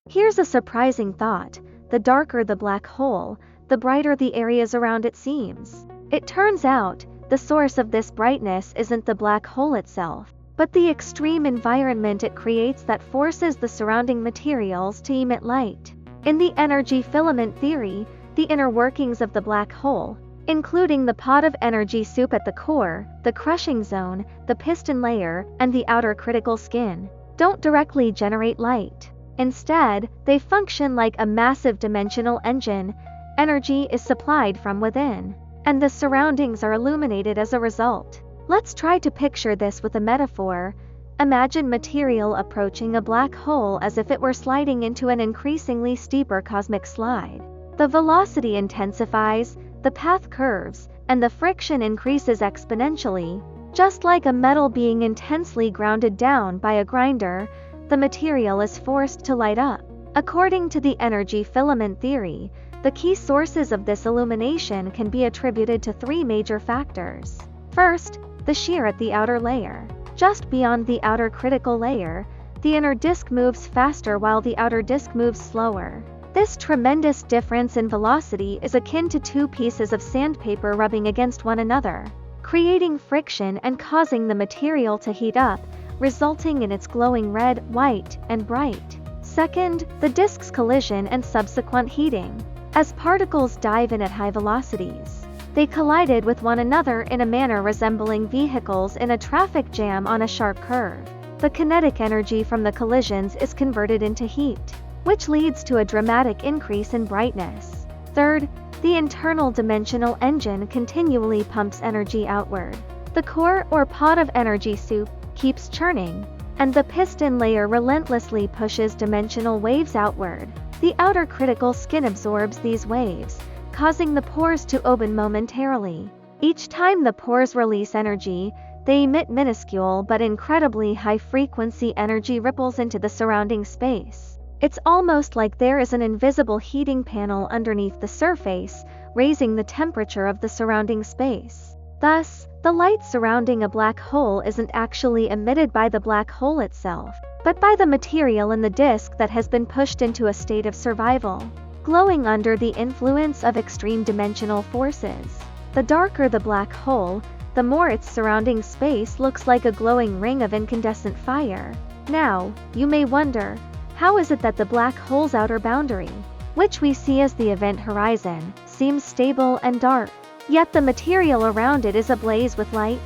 Here's a surprising thought: the darker the black hole, the brighter the areas around it seems. It turns out, the source of this brightness isn't the black hole itself, but the extreme environment it creates that forces the surrounding materials to emit light. In the energy filament theory, the inner workings of the black hole, including the pot of energy soup at the core, the crushing zone, the piston layer, and the outer critical skin, don't directly generate light. Instead, they function like a massive dimensional engine. Energy is supplied from within, and the surroundings are illuminated as a result. Let's try to picture this with a metaphor. Imagine material approaching a black hole as if it were sliding into an increasingly steeper cosmic slide. The velocity intensifies, the path curves, and the friction increases exponentially. Just like a metal being intensely grounded down by a grinder, the material is forced to light up. According to the energy filament theory, the key sources of this illumination can be attributed to three major factors. First, the shear at the outer layer. Just beyond the outer critical layer, the inner disk moves faster while the outer disk moves slower. This tremendous difference in velocity is akin to two pieces of sandpaper rubbing against one another, creating friction and causing the material to heat up, resulting in its glowing red, white, and bright. Second, the disk's collision and subsequent heating. As particles dive in at high velocities, they collided with one another in a manner resembling vehicles in a traffic jam on a sharp curve. The kinetic energy from the collisions is converted into heat, which leads to a dramatic increase in brightness. Third, the internal dimensional engine continually pumps energy outward. The core or pot of energy soup keeps churning, and the piston layer relentlessly pushes dimensional waves outward. The outer critical skin absorbs these waves, causing the pores to open momentarily. Each time the pores release energy, they emit minuscule but incredibly high-frequency energy ripples into the surrounding space. It's almost like there is an invisible heating panel underneath the surface, raising the temperature of the surrounding space. Thus, the light surrounding a black hole isn't actually emitted by the black hole itself, but by the material in the disk that has been pushed into a state of survival, glowing under the influence of extreme dimensional forces. The darker the black hole, the more its surrounding space looks like a glowing ring of incandescent fire. Now, you may wonder, how is it that the black hole's outer boundary, which we see as the event horizon, seems stable and dark, yet the material around it is ablaze with light?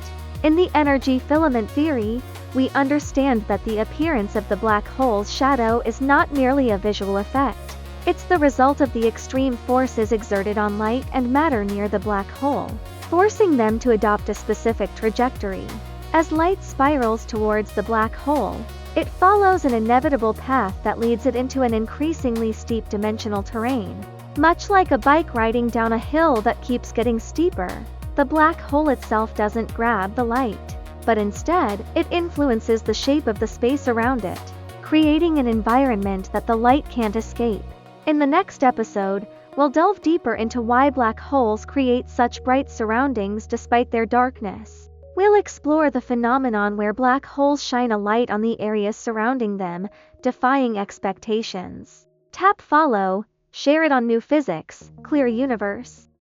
In the energy filament theory, we understand that the appearance of the black hole's shadow is not merely a visual effect. It's the result of the extreme forces exerted on light and matter near the black hole, forcing them to adopt a specific trajectory. As light spirals towards the black hole, it follows an inevitable path that leads it into an increasingly steep dimensional terrain. Much like a bike riding down a hill that keeps getting steeper, the black hole itself doesn't grab the light, but instead, it influences the shape of the space around it, creating an environment that the light can't escape. In the next episode, we'll delve deeper into why black holes create such bright surroundings despite their darkness. We'll explore the phenomenon where black holes shine a light on the areas surrounding them, defying expectations. Tap follow, share it on New Physics, Clear Universe.